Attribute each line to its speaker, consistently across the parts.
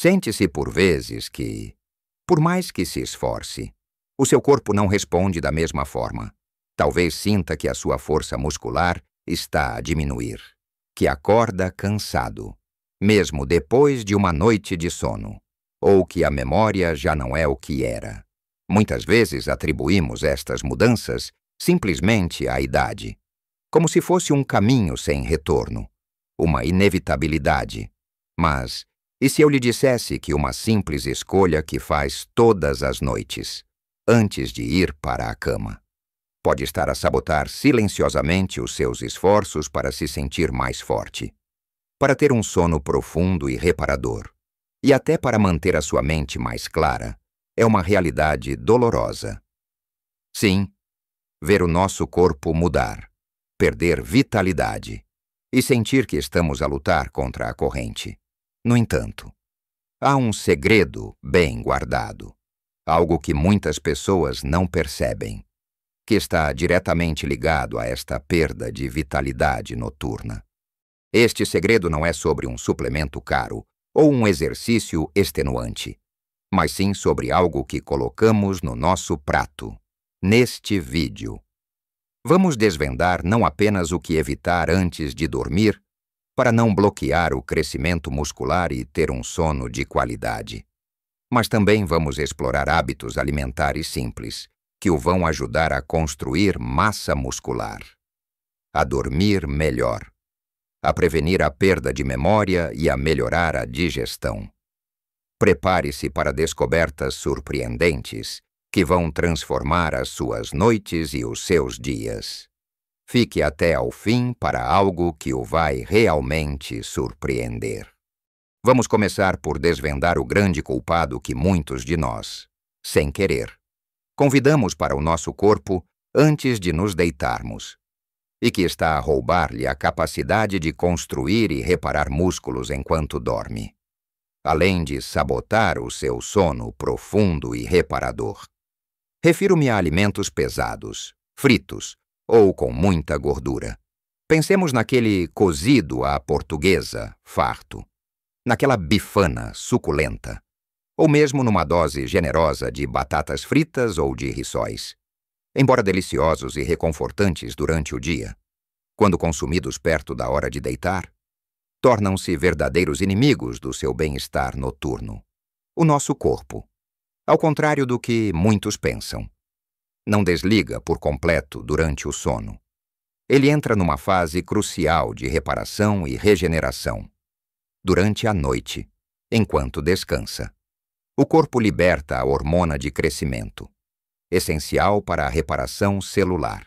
Speaker 1: Sente-se por vezes que, por mais que se esforce, o seu corpo não responde da mesma forma. Talvez sinta que a sua força muscular está a diminuir, que acorda cansado, mesmo depois de uma noite de sono, ou que a memória já não é o que era. Muitas vezes atribuímos estas mudanças simplesmente à idade, como se fosse um caminho sem retorno, uma inevitabilidade. Mas, e se eu lhe dissesse que uma simples escolha que faz todas as noites, antes de ir para a cama, pode estar a sabotar silenciosamente os seus esforços para se sentir mais forte, para ter um sono profundo e reparador, e até para manter a sua mente mais clara, é uma realidade dolorosa. Sim, ver o nosso corpo mudar, perder vitalidade e sentir que estamos a lutar contra a corrente. No entanto, há um segredo bem guardado, algo que muitas pessoas não percebem, que está diretamente ligado a esta perda de vitalidade noturna. Este segredo não é sobre um suplemento caro ou um exercício extenuante, mas sim sobre algo que colocamos no nosso prato, neste vídeo. Vamos desvendar não apenas o que evitar antes de dormir, para não bloquear o crescimento muscular e ter um sono de qualidade, mas também vamos explorar hábitos alimentares simples, que o vão ajudar a construir massa muscular, a dormir melhor, a prevenir a perda de memória e a melhorar a digestão. Prepare-se para descobertas surpreendentes que vão transformar as suas noites e os seus dias. Fique até ao fim para algo que o vai realmente surpreender. Vamos começar por desvendar o grande culpado que muitos de nós, sem querer, convidamos para o nosso corpo antes de nos deitarmos, e que está a roubar-lhe a capacidade de construir e reparar músculos enquanto dorme, além de sabotar o seu sono profundo e reparador. Refiro-me a alimentos pesados, fritos ou com muita gordura. Pensemos naquele cozido à portuguesa, farto, naquela bifana suculenta, ou mesmo numa dose generosa de batatas fritas ou de rissóis. Embora deliciosos e reconfortantes durante o dia, quando consumidos perto da hora de deitar, tornam-se verdadeiros inimigos do seu bem-estar noturno. O nosso corpo, ao contrário do que muitos pensam, não desliga por completo durante o sono. Ele entra numa fase crucial de reparação e regeneração. Durante a noite, enquanto descansa, o corpo liberta a hormona de crescimento, essencial para a reparação celular.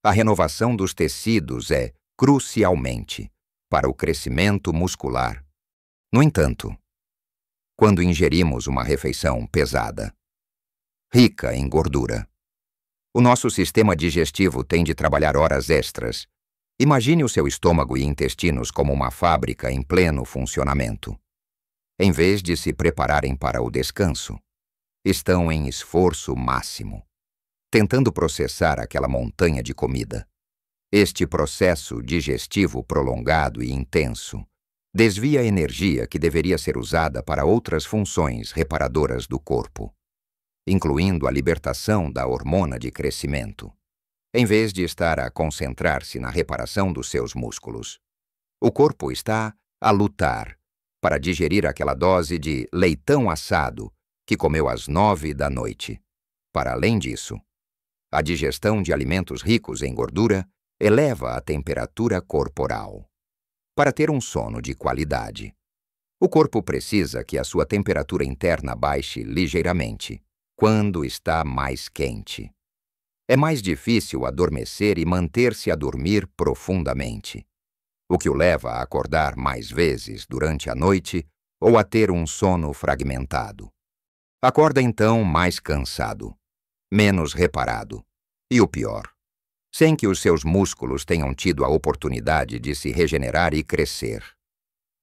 Speaker 1: A renovação dos tecidos é, crucialmente, para o crescimento muscular. No entanto, quando ingerimos uma refeição pesada, rica em gordura, o nosso sistema digestivo tem de trabalhar horas extras. Imagine o seu estômago e intestinos como uma fábrica em pleno funcionamento. Em vez de se prepararem para o descanso, estão em esforço máximo, tentando processar aquela montanha de comida. Este processo digestivo prolongado e intenso desvia a energia que deveria ser usada para outras funções reparadoras do corpo, incluindo a libertação da hormona de crescimento, em vez de estar a concentrar-se na reparação dos seus músculos. O corpo está a lutar para digerir aquela dose de leitão assado que comeu às 9 da noite. Para além disso, a digestão de alimentos ricos em gordura eleva a temperatura corporal. Para ter um sono de qualidade, o corpo precisa que a sua temperatura interna baixe ligeiramente quando está mais quente. É mais difícil adormecer e manter-se a dormir profundamente, o que o leva a acordar mais vezes durante a noite ou a ter um sono fragmentado. Acorda então mais cansado, menos reparado e, o pior, sem que os seus músculos tenham tido a oportunidade de se regenerar e crescer.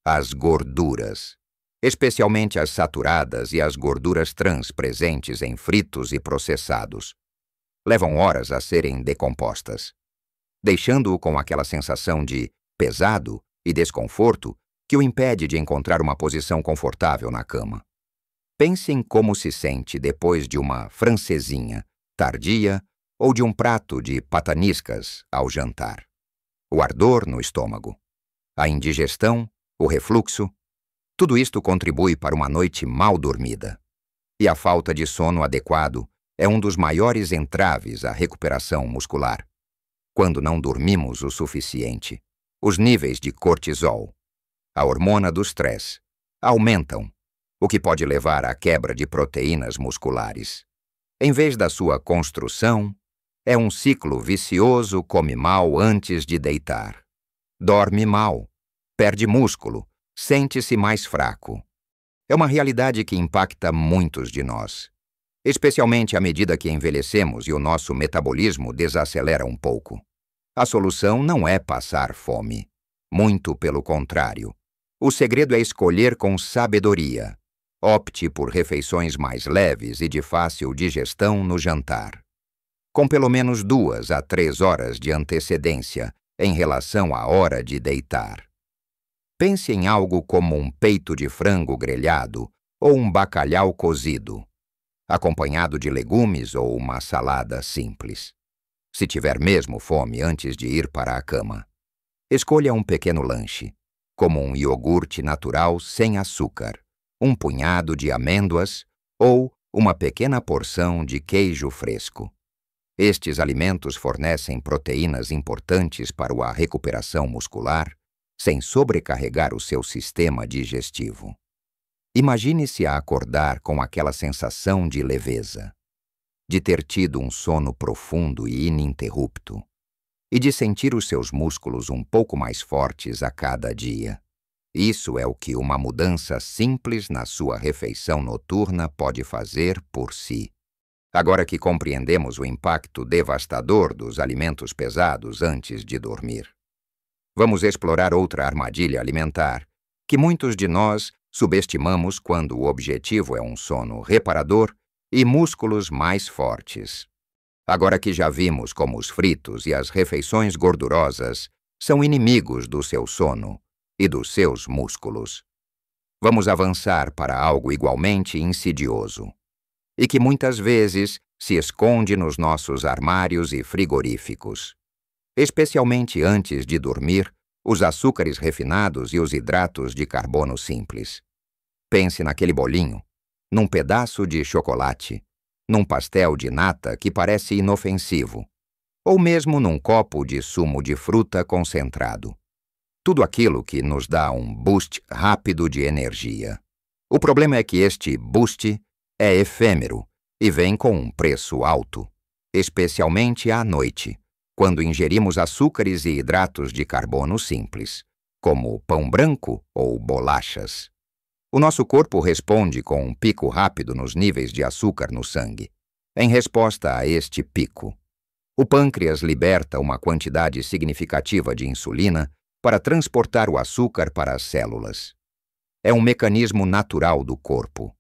Speaker 1: As gorduras, especialmente as saturadas e as gorduras trans presentes em fritos e processados, levam horas a serem decompostas, deixando-o com aquela sensação de pesado e desconforto que o impede de encontrar uma posição confortável na cama. Pense em como se sente depois de uma francesinha tardia ou de um prato de pataniscas ao jantar. O ardor no estômago, a indigestão, o refluxo, tudo isto contribui para uma noite mal dormida. E a falta de sono adequado é um dos maiores entraves à recuperação muscular. Quando não dormimos o suficiente, os níveis de cortisol, a hormona do estresse, aumentam, o que pode levar à quebra de proteínas musculares. Em vez da sua construção, é um ciclo vicioso: come mal antes de deitar. Dorme mal, perde músculo, sente-se mais fraco. É uma realidade que impacta muitos de nós, especialmente à medida que envelhecemos e o nosso metabolismo desacelera um pouco. A solução não é passar fome. Muito pelo contrário. O segredo é escolher com sabedoria. Opte por refeições mais leves e de fácil digestão no jantar, com pelo menos 2 a 3 horas de antecedência em relação à hora de deitar. Pense em algo como um peito de frango grelhado ou um bacalhau cozido, acompanhado de legumes ou uma salada simples. Se tiver mesmo fome antes de ir para a cama, escolha um pequeno lanche, como um iogurte natural sem açúcar, um punhado de amêndoas ou uma pequena porção de queijo fresco. Estes alimentos fornecem proteínas importantes para a recuperação muscular, sem sobrecarregar o seu sistema digestivo. Imagine-se a acordar com aquela sensação de leveza, de ter tido um sono profundo e ininterrupto, e de sentir os seus músculos um pouco mais fortes a cada dia. Isso é o que uma mudança simples na sua refeição noturna pode fazer por si. Agora que compreendemos o impacto devastador dos alimentos pesados antes de dormir, vamos explorar outra armadilha alimentar que muitos de nós subestimamos quando o objetivo é um sono reparador e músculos mais fortes. Agora que já vimos como os fritos e as refeições gordurosas são inimigos do seu sono e dos seus músculos, vamos avançar para algo igualmente insidioso e que muitas vezes se esconde nos nossos armários e frigoríficos, especialmente antes de dormir, os açúcares refinados e os hidratos de carbono simples. Pense naquele bolinho, num pedaço de chocolate, num pastel de nata que parece inofensivo, ou mesmo num copo de sumo de fruta concentrado. Tudo aquilo que nos dá um boost rápido de energia. O problema é que este boost é efêmero e vem com um preço alto, especialmente à noite, quando ingerimos açúcares e hidratos de carbono simples, como pão branco ou bolachas. O nosso corpo responde com um pico rápido nos níveis de açúcar no sangue. Em resposta a este pico, o pâncreas liberta uma quantidade significativa de insulina para transportar o açúcar para as células. É um mecanismo natural do corpo.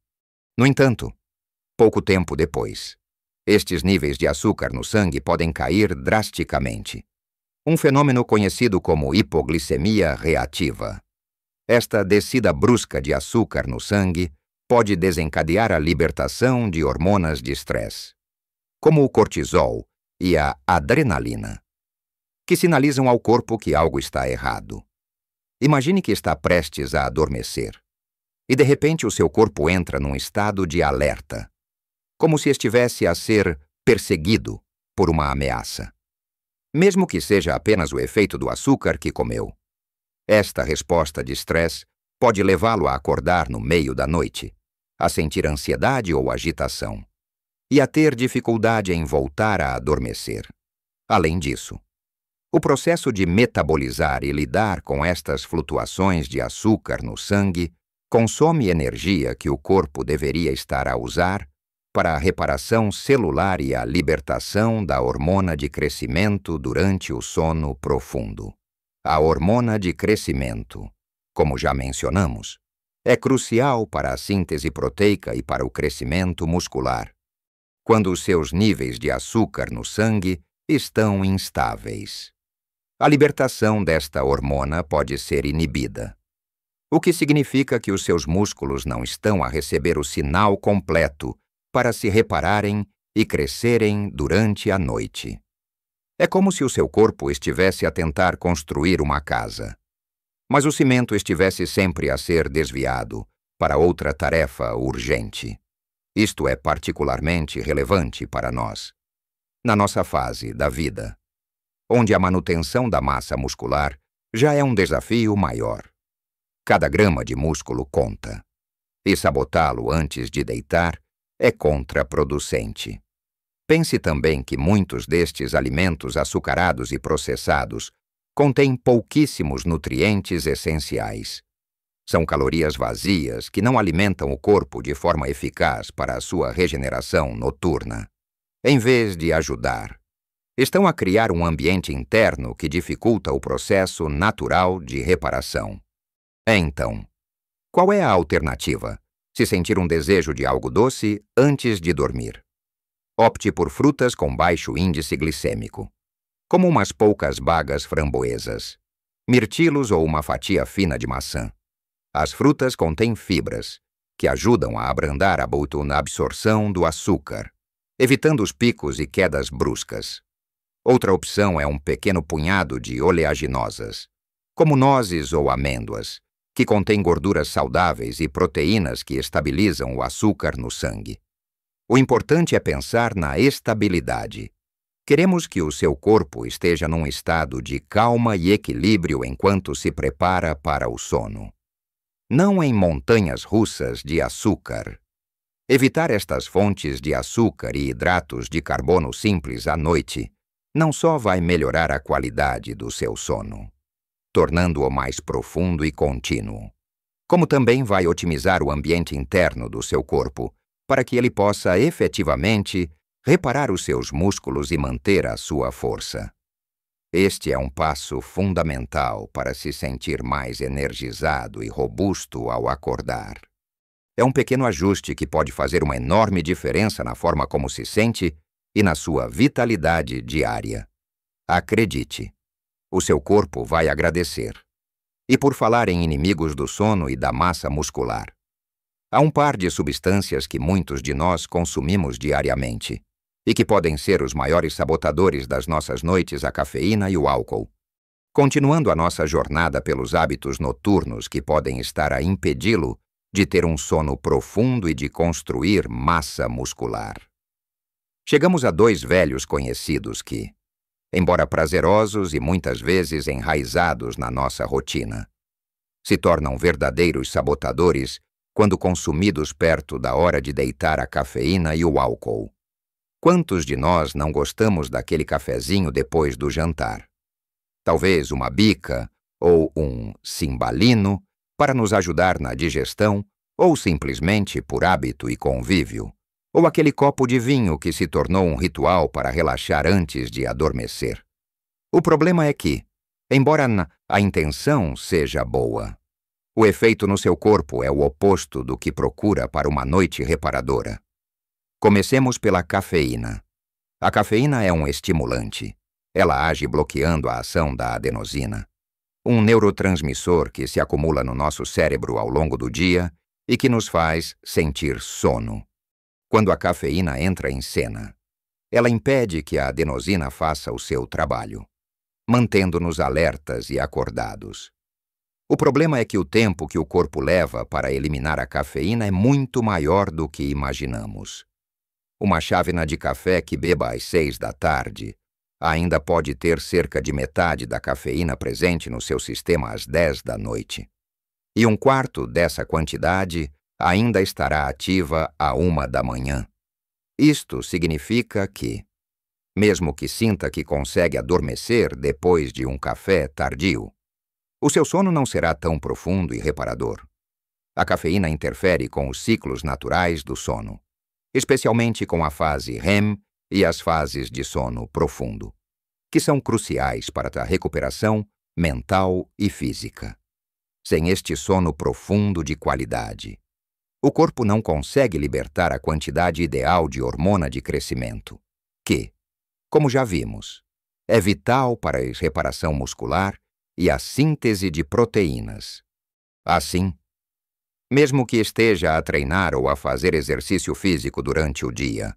Speaker 1: No entanto, pouco tempo depois, estes níveis de açúcar no sangue podem cair drasticamente. Um fenômeno conhecido como hipoglicemia reativa. Esta descida brusca de açúcar no sangue pode desencadear a libertação de hormonas de estresse, como o cortisol e a adrenalina, que sinalizam ao corpo que algo está errado. Imagine que está prestes a adormecer, e de repente o seu corpo entra num estado de alerta, como se estivesse a ser perseguido por uma ameaça, mesmo que seja apenas o efeito do açúcar que comeu. Esta resposta de estresse pode levá-lo a acordar no meio da noite, a sentir ansiedade ou agitação, e a ter dificuldade em voltar a adormecer. Além disso, o processo de metabolizar e lidar com estas flutuações de açúcar no sangue consome energia que o corpo deveria estar a usar para a reparação celular e a libertação da hormona de crescimento durante o sono profundo. A hormona de crescimento, como já mencionamos, é crucial para a síntese proteica e para o crescimento muscular, quando os seus níveis de açúcar no sangue estão instáveis. A libertação desta hormona pode ser inibida. o que significa que os seus músculos não estão a receber o sinal completo para se repararem e crescerem durante a noite. É como se o seu corpo estivesse a tentar construir uma casa, mas o cimento estivesse sempre a ser desviado para outra tarefa urgente. Isto é particularmente relevante para nós, na nossa fase da vida, onde a manutenção da massa muscular já é um desafio maior. Cada grama de músculo conta, e sabotá-lo antes de deitar é contraproducente. Pense também que muitos destes alimentos açucarados e processados contêm pouquíssimos nutrientes essenciais. São calorias vazias que não alimentam o corpo de forma eficaz para a sua regeneração noturna. Em vez de ajudar, estão a criar um ambiente interno que dificulta o processo natural de reparação. Então, qual é a alternativa se sentir um desejo de algo doce antes de dormir? Opte por frutas com baixo índice glicêmico, como umas poucas bagas framboesas, mirtilos ou uma fatia fina de maçã. As frutas contêm fibras, que ajudam a abrandar a absorção do açúcar, evitando os picos e quedas bruscas. Outra opção é um pequeno punhado de oleaginosas, como nozes ou amêndoas, que contêm gorduras saudáveis e proteínas que estabilizam o açúcar no sangue. O importante é pensar na estabilidade. Queremos que o seu corpo esteja num estado de calma e equilíbrio enquanto se prepara para o sono. Não em montanhas russas de açúcar. Evitar estas fontes de açúcar e hidratos de carbono simples à noite não só vai melhorar a qualidade do seu sono, tornando-o mais profundo e contínuo, como também vai otimizar o ambiente interno do seu corpo, para que ele possa efetivamente reparar os seus músculos e manter a sua força. Este é um passo fundamental para se sentir mais energizado e robusto ao acordar. É um pequeno ajuste que pode fazer uma enorme diferença na forma como se sente e na sua vitalidade diária. Acredite, o seu corpo vai agradecer. E por falar em inimigos do sono e da massa muscular, há um par de substâncias que muitos de nós consumimos diariamente e que podem ser os maiores sabotadores das nossas noites: a cafeína e o álcool. Continuando a nossa jornada pelos hábitos noturnos que podem estar a impedi-lo de ter um sono profundo e de construir massa muscular. Chegamos a dois velhos conhecidos que, embora prazerosos e muitas vezes enraizados na nossa rotina, se tornam verdadeiros sabotadores quando consumidos perto da hora de deitar: a cafeína e o álcool. Quantos de nós não gostamos daquele cafezinho depois do jantar? Talvez uma bica ou um cimbalino para nos ajudar na digestão, ou simplesmente por hábito e convívio, ou aquele copo de vinho que se tornou um ritual para relaxar antes de adormecer. O problema é que, embora a intenção seja boa, o efeito no seu corpo é o oposto do que procura para uma noite reparadora. Comecemos pela cafeína. A cafeína é um estimulante. Ela age bloqueando a ação da adenosina, um neurotransmissor que se acumula no nosso cérebro ao longo do dia e que nos faz sentir sono. Quando a cafeína entra em cena, ela impede que a adenosina faça o seu trabalho, mantendo-nos alertas e acordados. O problema é que o tempo que o corpo leva para eliminar a cafeína é muito maior do que imaginamos. Uma chávena de café que beba às 6 da tarde ainda pode ter cerca de metade da cafeína presente no seu sistema às 10 da noite. E um quarto dessa quantidade ainda estará ativa à 1 da manhã. Isto significa que, mesmo que sinta que consegue adormecer depois de um café tardio, o seu sono não será tão profundo e reparador. A cafeína interfere com os ciclos naturais do sono, especialmente com a fase REM e as fases de sono profundo, que são cruciais para a recuperação mental e física. Sem este sono profundo de qualidade, o corpo não consegue libertar a quantidade ideal de hormona de crescimento, que, como já vimos, é vital para a reparação muscular e a síntese de proteínas. Assim, mesmo que esteja a treinar ou a fazer exercício físico durante o dia,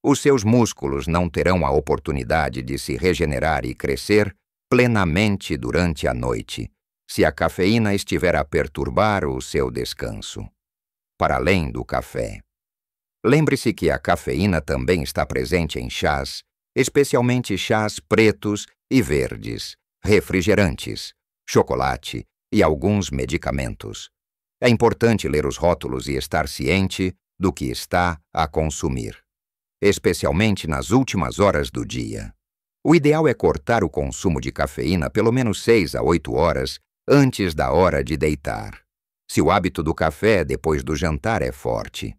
Speaker 1: os seus músculos não terão a oportunidade de se regenerar e crescer plenamente durante a noite, se a cafeína estiver a perturbar o seu descanso. Para além do café, lembre-se que a cafeína também está presente em chás, especialmente chás pretos e verdes, refrigerantes, chocolate e alguns medicamentos. É importante ler os rótulos e estar ciente do que está a consumir, especialmente nas últimas horas do dia. O ideal é cortar o consumo de cafeína pelo menos 6 a 8 horas antes da hora de deitar, se o hábito do café depois do jantar é forte.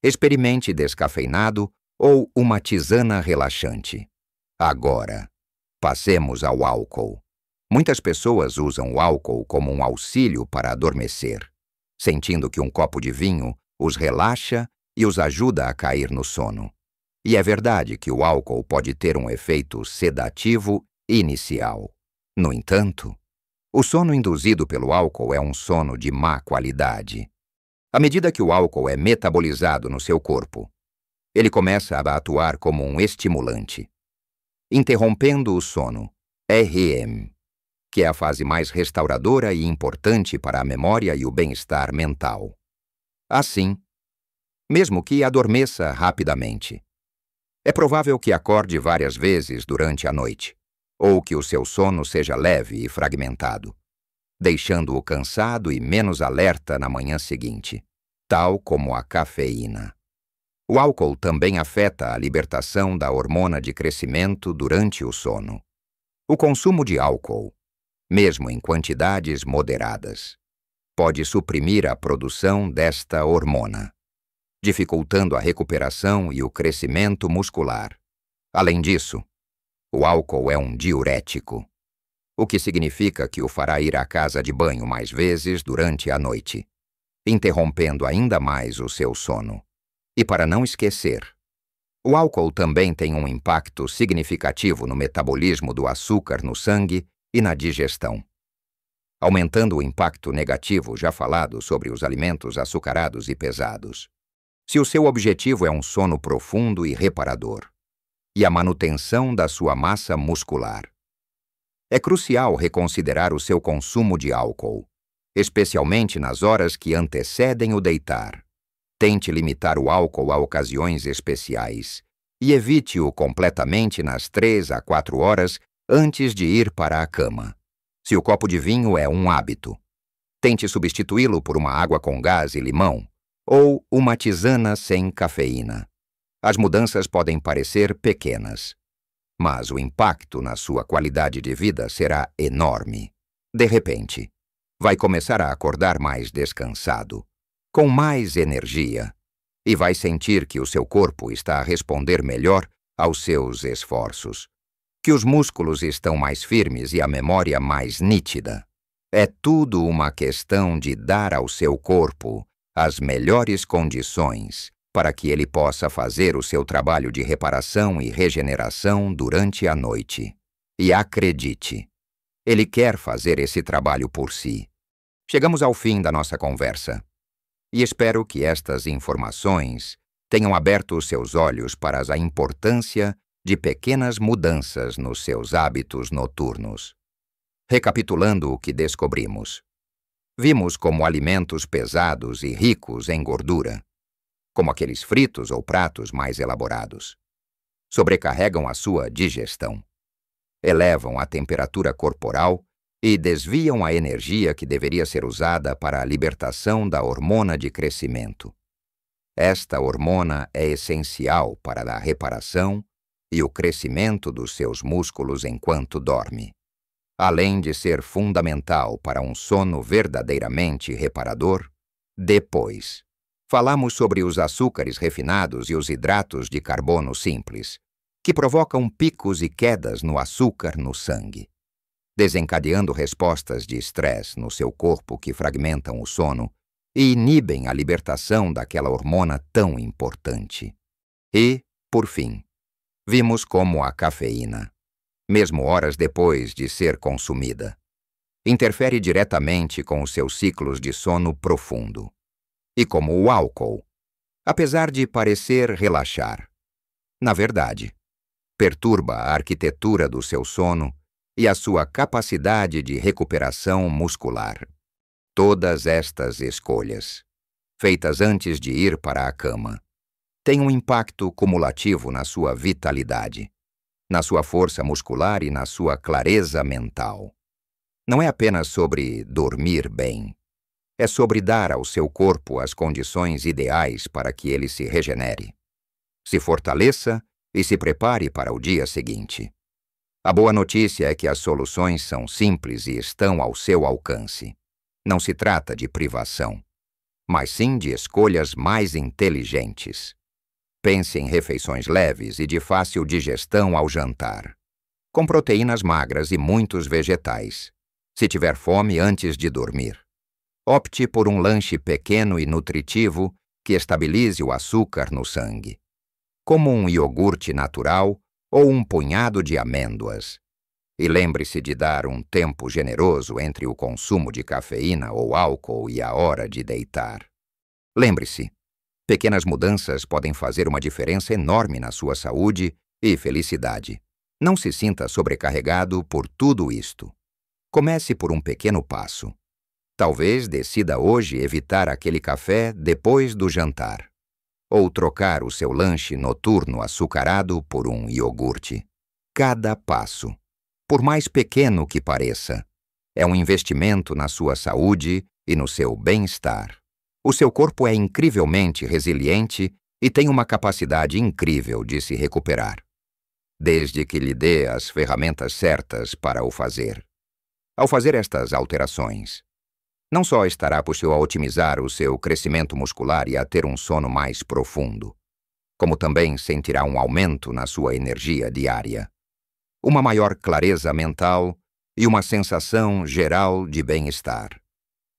Speaker 1: Experimente descafeinado ou uma tisana relaxante. Agora, passemos ao álcool. Muitas pessoas usam o álcool como um auxílio para adormecer, sentindo que um copo de vinho os relaxa e os ajuda a cair no sono. E é verdade que o álcool pode ter um efeito sedativo inicial. No entanto, o sono induzido pelo álcool é um sono de má qualidade. À medida que o álcool é metabolizado no seu corpo, ele começa a atuar como um estimulante, interrompendo o sono, REM, que é a fase mais restauradora e importante para a memória e o bem-estar mental. Assim, mesmo que adormeça rapidamente, é provável que acorde várias vezes durante a noite, ou que o seu sono seja leve e fragmentado, deixando-o cansado e menos alerta na manhã seguinte, tal como a cafeína. O álcool também afeta a libertação da hormona de crescimento durante o sono. O consumo de álcool, mesmo em quantidades moderadas, pode suprimir a produção desta hormona, dificultando a recuperação e o crescimento muscular. Além disso, o álcool é um diurético, o que significa que o fará ir à casa de banho mais vezes durante a noite, interrompendo ainda mais o seu sono. E para não esquecer, o álcool também tem um impacto significativo no metabolismo do açúcar no sangue e na digestão, aumentando o impacto negativo já falado sobre os alimentos açucarados e pesados. Se o seu objetivo é um sono profundo e reparador, e a manutenção da sua massa muscular, é crucial reconsiderar o seu consumo de álcool, especialmente nas horas que antecedem o deitar. Tente limitar o álcool a ocasiões especiais e evite-o completamente nas 3 a 4 horas antes de ir para a cama. Se o copo de vinho é um hábito, tente substituí-lo por uma água com gás e limão ou uma tisana sem cafeína. As mudanças podem parecer pequenas, mas o impacto na sua qualidade de vida será enorme. De repente, vai começar a acordar mais descansado, com mais energia, e vai sentir que o seu corpo está a responder melhor aos seus esforços, que os músculos estão mais firmes e a memória mais nítida. É tudo uma questão de dar ao seu corpo as melhores condições para que ele possa fazer o seu trabalho de reparação e regeneração durante a noite. E acredite, ele quer fazer esse trabalho por si. Chegamos ao fim da nossa conversa, e espero que estas informações tenham aberto os seus olhos para a importância de pequenas mudanças nos seus hábitos noturnos. Recapitulando o que descobrimos, vimos como alimentos pesados e ricos em gordura, como aqueles fritos ou pratos mais elaborados, sobrecarregam a sua digestão, elevam a temperatura corporal e desviam a energia que deveria ser usada para a libertação da hormona de crescimento. Esta hormona é essencial para a reparação e o crescimento dos seus músculos enquanto dorme, além de ser fundamental para um sono verdadeiramente reparador. Depois, falamos sobre os açúcares refinados e os hidratos de carbono simples, que provocam picos e quedas no açúcar no sangue, desencadeando respostas de estresse no seu corpo que fragmentam o sono e inibem a libertação daquela hormona tão importante. E, por fim, vimos como a cafeína, mesmo horas depois de ser consumida, interfere diretamente com os seus ciclos de sono profundo. E como o álcool, apesar de parecer relaxar, na verdade, perturba a arquitetura do seu sono e a sua capacidade de recuperação muscular. Todas estas escolhas, feitas antes de ir para a cama, têm um impacto cumulativo na sua vitalidade, na sua força muscular e na sua clareza mental. Não é apenas sobre dormir bem. É sobre dar ao seu corpo as condições ideais para que ele se regenere, se fortaleça e se prepare para o dia seguinte. A boa notícia é que as soluções são simples e estão ao seu alcance. Não se trata de privação, mas sim de escolhas mais inteligentes. Pense em refeições leves e de fácil digestão ao jantar, com proteínas magras e muitos vegetais, se tiver fome antes de dormir. Opte por um lanche pequeno e nutritivo que estabilize o açúcar no sangue, como um iogurte natural ou um punhado de amêndoas. E lembre-se de dar um tempo generoso entre o consumo de cafeína ou álcool e a hora de deitar. Lembre-se, pequenas mudanças podem fazer uma diferença enorme na sua saúde e felicidade. Não se sinta sobrecarregado por tudo isto. Comece por um pequeno passo. Talvez decida hoje evitar aquele café depois do jantar, ou trocar o seu lanche noturno açucarado por um iogurte. Cada passo, por mais pequeno que pareça, é um investimento na sua saúde e no seu bem-estar. O seu corpo é incrivelmente resiliente e tem uma capacidade incrível de se recuperar, desde que lhe dê as ferramentas certas para o fazer. Ao fazer estas alterações, não só estará apto a otimizar o seu crescimento muscular e a ter um sono mais profundo, como também sentirá um aumento na sua energia diária, uma maior clareza mental e uma sensação geral de bem-estar.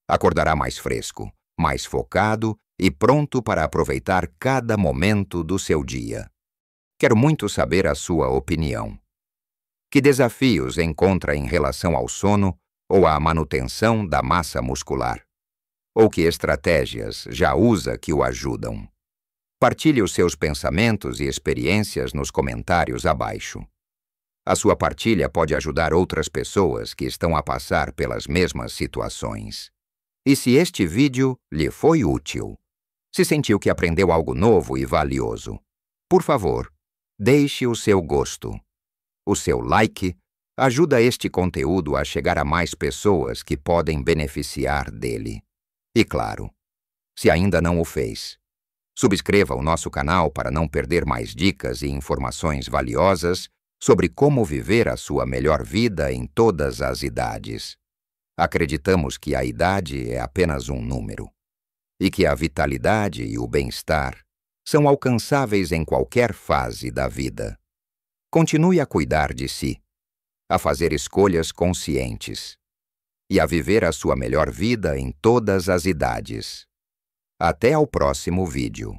Speaker 1: Acordará mais fresco, mais focado e pronto para aproveitar cada momento do seu dia. Quero muito saber a sua opinião. Que desafios encontra em relação ao sono ou à manutenção da massa muscular? Ou que estratégias já usa que o ajudam? Partilhe os seus pensamentos e experiências nos comentários abaixo. A sua partilha pode ajudar outras pessoas que estão a passar pelas mesmas situações. E se este vídeo lhe foi útil, se sentiu que aprendeu algo novo e valioso, por favor, deixe o seu gosto. O seu like ajuda este conteúdo a chegar a mais pessoas que podem beneficiar dele. E claro, se ainda não o fez, subscreva o nosso canal para não perder mais dicas e informações valiosas sobre como viver a sua melhor vida em todas as idades. Acreditamos que a idade é apenas um número, e que a vitalidade e o bem-estar são alcançáveis em qualquer fase da vida. Continue a cuidar de si, a fazer escolhas conscientes e a viver a sua melhor vida em todas as idades. Até ao próximo vídeo.